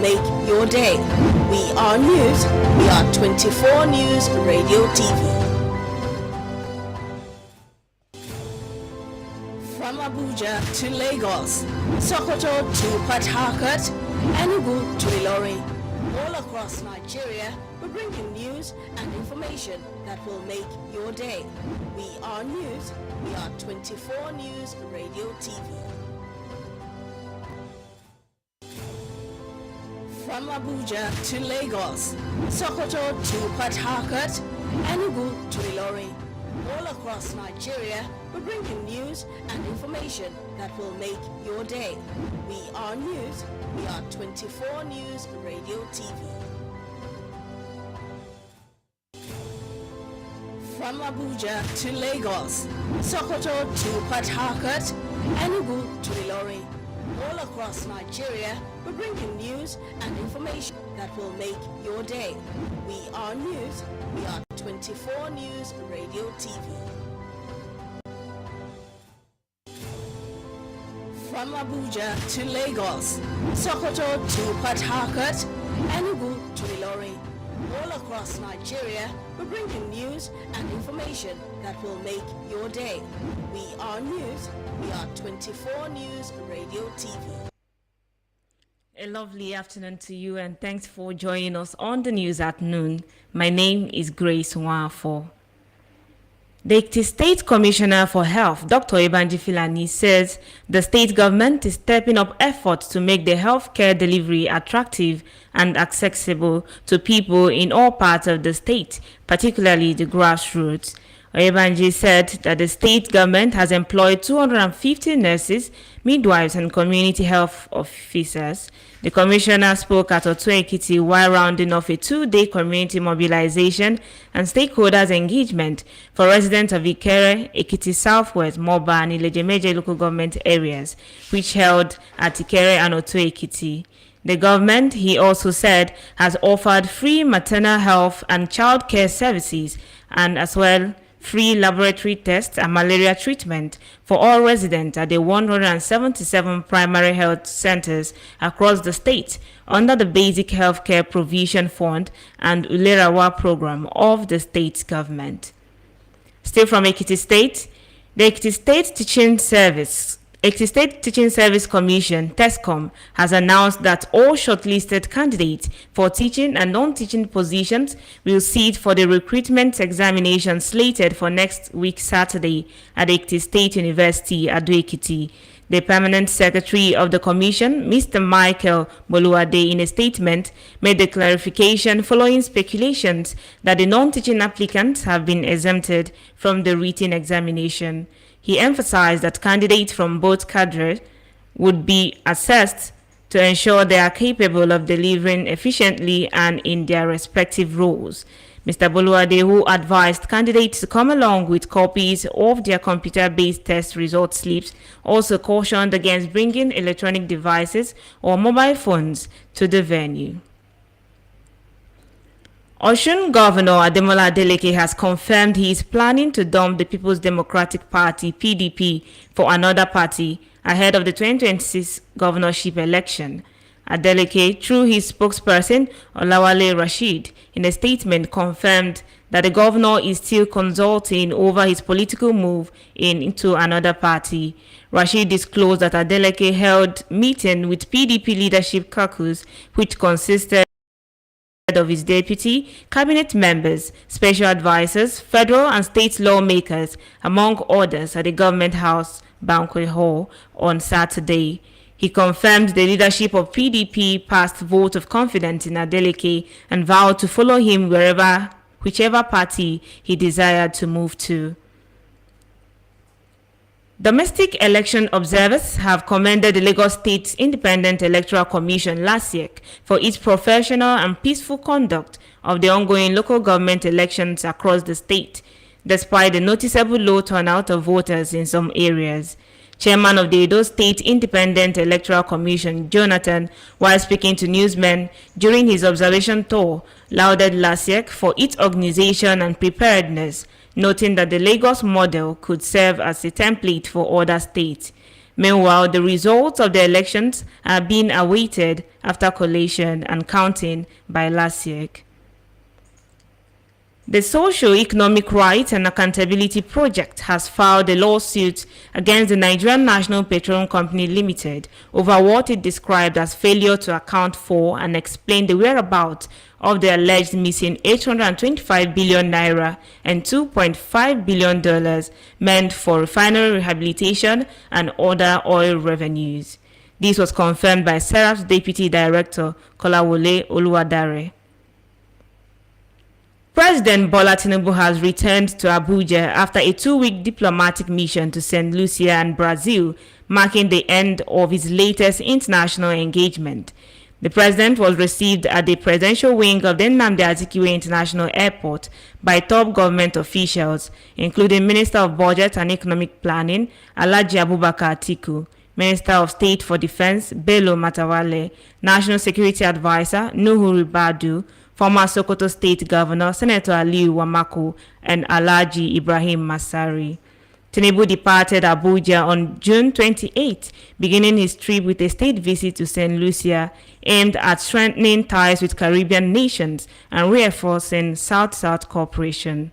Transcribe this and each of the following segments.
make your day. We are news. We are 24 News Radio TV. From Abuja to Lagos, Sokoto to Port Harcourt, Enugu to Ilorin, all across Nigeria, we bring you news and information that will make your day. We are news. We are 24 News Radio TV. From Abuja to Lagos, Sokoto to Port Harcourt, Enugu to Ilorin, all across Nigeria, we bring you news and information that will make your day. We are news. We are 24 News Radio TV. From Abuja to Lagos, Sokoto to Port Harcourt, Enugu to Ilorin, all across Nigeria, we bring you news and information that will make your day. We are news. We are 24 News Radio TV. From Abuja to Lagos, Sokoto to Port Harcourt, Enugu to Ilorin, all across Nigeria, we bring you news and information that will make your day. We are news. We are 24 News Radio TV. A lovely afternoon to you, and thanks for joining us on the news at noon. My name is Grace Nwafo. The Ekiti State Commissioner for Health, Dr. Ebanji Filani, says the state government is stepping up efforts to make the healthcare delivery attractive and accessible to people in all parts of the state, particularly the grassroots. Ebanji said that the state government has employed 250 nurses, midwives, and community health officers. The commissioner spoke at Otu Ekiti while rounding off a 2-day community mobilization and stakeholders engagement for residents of Ikere, Ekiti Southwest, Moba, and Ilejemeje local government areas, which held at Ikere and Otu Ekiti. The government, he also said, has offered free maternal health and child care services and as well free laboratory tests and malaria treatment for all residents at the 177 primary health centers across the state under the Basic Healthcare Provision Fund and Ulerawa program of the state government. Still from Ekiti State, the Ekiti State Teaching Service Commission, TESCOM, has announced that all shortlisted candidates for teaching and non-teaching positions will sit for the recruitment examination slated for next week Saturday at Ekiti State University, Ado-Ekiti. The permanent secretary of the commission, Mr. Michael Boluade, in a statement, made the clarification following speculations that the non-teaching applicants have been exempted from the written examination. He emphasized that candidates from both cadres would be assessed to ensure they are capable of delivering efficiently and in their respective roles. Mr. Boluade, who advised candidates to come along with copies of their computer-based test result slips, also cautioned against bringing electronic devices or mobile phones to the venue. Osun Governor Ademola Adeleke has confirmed he is planning to dump the People's Democratic Party (PDP) for another party ahead of the 2026 governorship election. Adeleke, through his spokesperson Olawale Rashid, in a statement confirmed that the governor is still consulting over his political move into another party. Rashid disclosed that Adeleke held meeting with PDP leadership caucus, which consisted of his deputy, cabinet members, special advisors, federal and state lawmakers, among others, at the Government House Banquet Hall on Saturday. He confirmed the leadership of PDP passed vote of confidence in Adeleke and vowed to follow him whichever party he desired to move to. Domestic election observers have commended the Lagos State Independent Electoral Commission (LASIEC) for its professional and peaceful conduct of the ongoing local government elections across the state, despite the noticeable low turnout of voters in some areas. Chairman of the Edo State Independent Electoral Commission, Jonathan, while speaking to newsmen during his observation tour, lauded LASIEC for its organization and preparedness, noting that the Lagos model could serve as a template for other states. Meanwhile, the results of the elections are being awaited after collation and counting by LASIEC. The Socio-Economic Rights and Accountability Project has filed a lawsuit against the Nigerian National Petroleum Company Limited over what it described as failure to account for and explain the whereabouts of the alleged missing 825 billion naira and $2.5 billion meant for refinery rehabilitation and other oil revenues. This was confirmed by SERAP's Deputy Director, Kolawole Oluwadare. President Bola Tinubu has returned to Abuja after a 2-week diplomatic mission to St. Lucia and Brazil, marking the end of his latest international engagement. The president was received at the presidential wing of the Nnamdi Azikiwe International Airport by top government officials, including Minister of Budget and Economic Planning, Alhaji Abubakar Atiku, Minister of State for Defense, Bello Matawalle, National Security Advisor, Nuhu Ribadu, former Sokoto State Governor Senator Aliyu Wamako, and Alhaji Ibrahim Masari. Tinubu departed Abuja on June 28, beginning his trip with a state visit to St. Lucia aimed at strengthening ties with Caribbean nations and reinforcing South-South cooperation.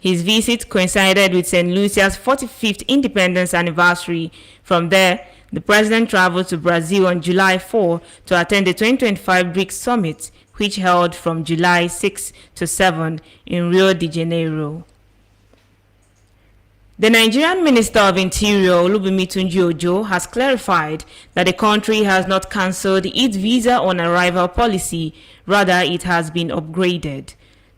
His visit coincided with St. Lucia's 45th independence anniversary. From there, the president traveled to Brazil on July 4 to attend the 2025 BRICS Summit, which held from July 6 to 7 in Rio de Janeiro. The Nigerian Minister of Interior, Olubunmi Tunji-Ojo, has clarified that the country has not cancelled its visa on arrival policy, rather it has been upgraded.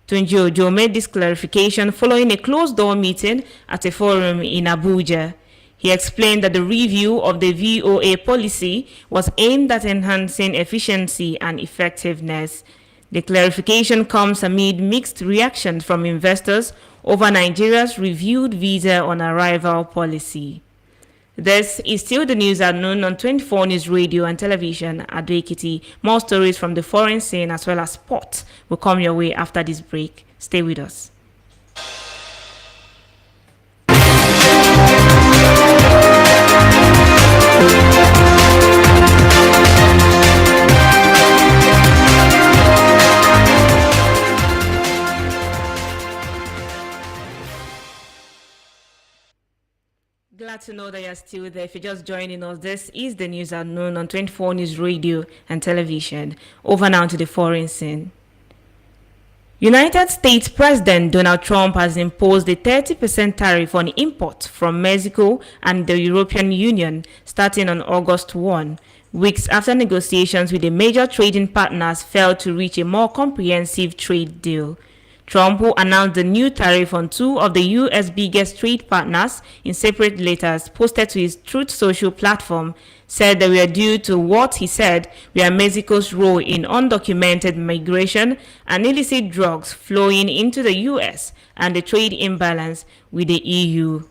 Tunji-Ojo made this clarification following a closed-door meeting at a forum in Abuja. He explained that the review of the VOA policy was aimed at enhancing efficiency and effectiveness. The clarification comes amid mixed reactions from investors over Nigeria's reviewed visa on arrival policy. This is still the news at noon on 24 News Radio and Television at Ekiti. More stories from the foreign scene as well as sports will come your way after this break. Stay with us. Glad to know that you're still there. If you're just joining us, this is the news at noon on 24 News Radio and Television. Over now to the foreign scene. United States President Donald Trump has imposed a 30% tariff on imports from Mexico and the European Union starting on August 1, weeks after negotiations with the major trading partners failed to reach a more comprehensive trade deal. Trump, who announced the new tariff on two of the U.S. biggest trade partners in separate letters posted to his Truth Social platform, said they were due to what he said were Mexico's role in undocumented migration and illicit drugs flowing into the U.S. and the trade imbalance with the EU.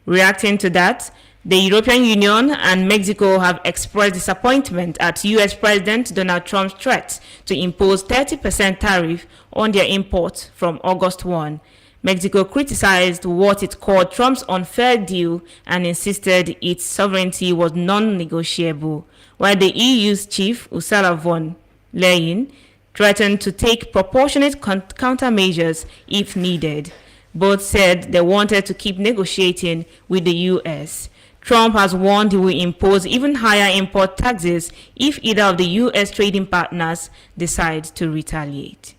Reacting to that, the European Union and Mexico have expressed disappointment at U.S. President Donald Trump's threat to impose 30% tariff on their imports from August 1. Mexico criticized what it called Trump's unfair deal and insisted its sovereignty was non-negotiable, while the EU's chief, Ursula von der Leyen, threatened to take proportionate countermeasures if needed. Both said they wanted to keep negotiating with the U.S. Trump has warned he will impose even higher import taxes if either of the U.S. trading partners decide to retaliate.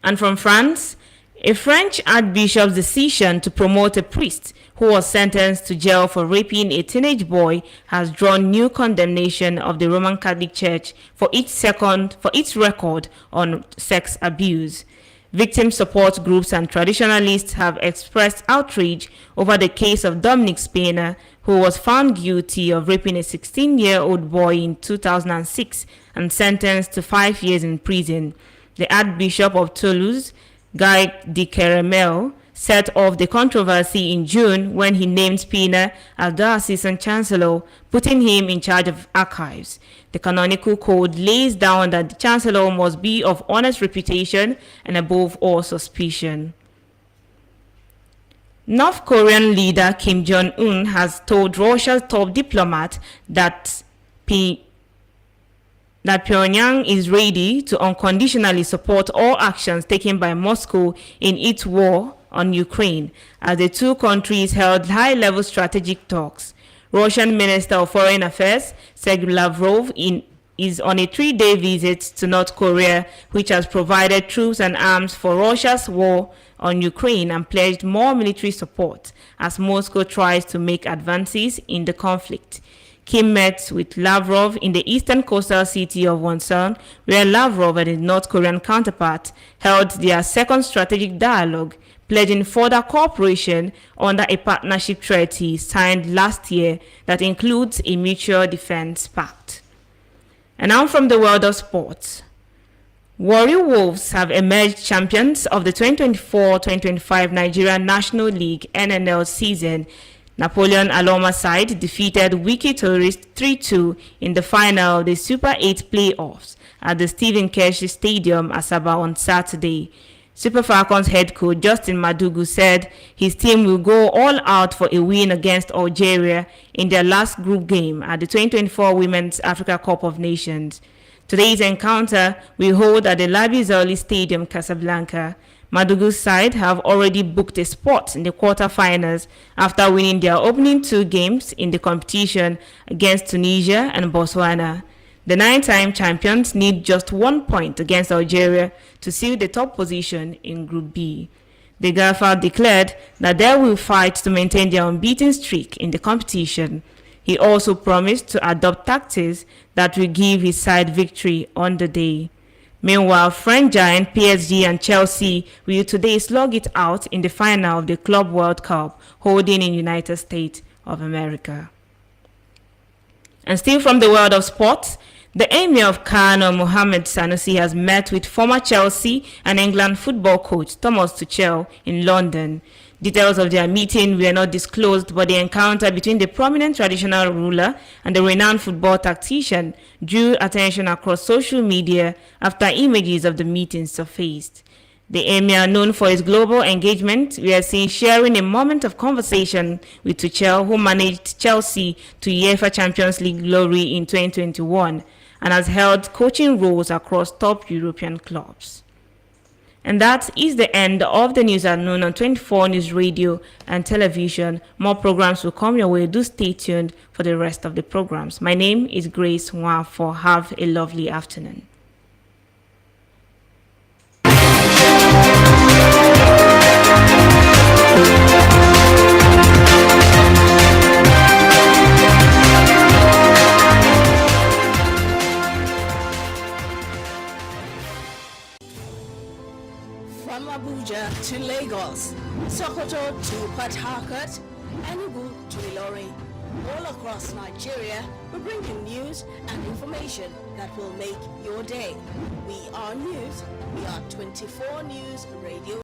And from France, a French archbishop's decision to promote a priest who was sentenced to jail for raping a teenage boy has drawn new condemnation of the Roman Catholic Church for its record on sex abuse. Victim support groups and traditionalists have expressed outrage over the case of Dominic Spener, who was found guilty of raping a 16-year-old boy in 2006 and sentenced to 5 years in prison. The Archbishop of Toulouse, Guy de Caramel, set off the controversy in June when he named Spener as diocesan chancellor, putting him in charge of archives. The canonical code lays down that the chancellor must be of honest reputation and above all suspicion. North Korean leader Kim Jong-un has told Russia's top diplomat that Pyongyang is ready to unconditionally support all actions taken by Moscow in its war on Ukraine, as the two countries held high-level strategic talks. Russian Minister of Foreign Affairs Sergei Lavrov is on a 3-day visit to North Korea, which has provided troops and arms for Russia's war on Ukraine and pledged more military support as Moscow tries to make advances in the conflict. Kim met with Lavrov in the eastern coastal city of Wonsan, where Lavrov and his North Korean counterpart held their second strategic dialogue, pledging further cooperation under a partnership treaty signed last year that includes a mutual defense pact. And now from the world of sports. Warri Wolves have emerged champions of the 2024-2025 Nigerian National League NNL season. Napoleon Aloma side defeated Wiki Tourist 3-2 in the final of the Super 8 playoffs at the Stephen Keshi Stadium, Asaba on Saturday. Super Falcons head coach Justin Madugu said his team will go all out for a win against Algeria in their last group game at the 2024 Women's Africa Cup of Nations. Today's encounter will hold at the Labi Zoli Stadium, Casablanca. Madugu's side have already booked a spot in the quarterfinals after winning their opening 2 games in the competition against Tunisia and Botswana. The 9-time champions need just 1 point against Algeria to seal the top position in Group B. The Gaffer declared that they will fight to maintain their unbeaten streak in the competition. He also promised to adopt tactics that will give his side victory on the day. Meanwhile, French giant PSG and Chelsea will today slug it out in the final of the Club World Cup holding in United States of America. And still from the world of sports, the Emir of Kano, Mohammed Sanusi, has met with former Chelsea and England football coach Thomas Tuchel in London. Details of their meeting were not disclosed, but the encounter between the prominent traditional ruler and the renowned football tactician drew attention across social media after images of the meeting surfaced. The Emir, known for his global engagement, we are seen sharing a moment of conversation with Tuchel, who managed Chelsea to UEFA Champions League glory in 2021 and has held coaching roles across top European clubs. And that is the end of the news at noon on 24 News Radio and Television. More programs will come your way. Do stay tuned for the rest of the programs. My name is Grace Nwafo. Have a lovely afternoon. From Abuja to Lagos, Sokoto to Port Harcourt, Enugu to Ilorin, all across Nigeria, we bring you news and information that will make your day. We are news. We are 24 News Radio.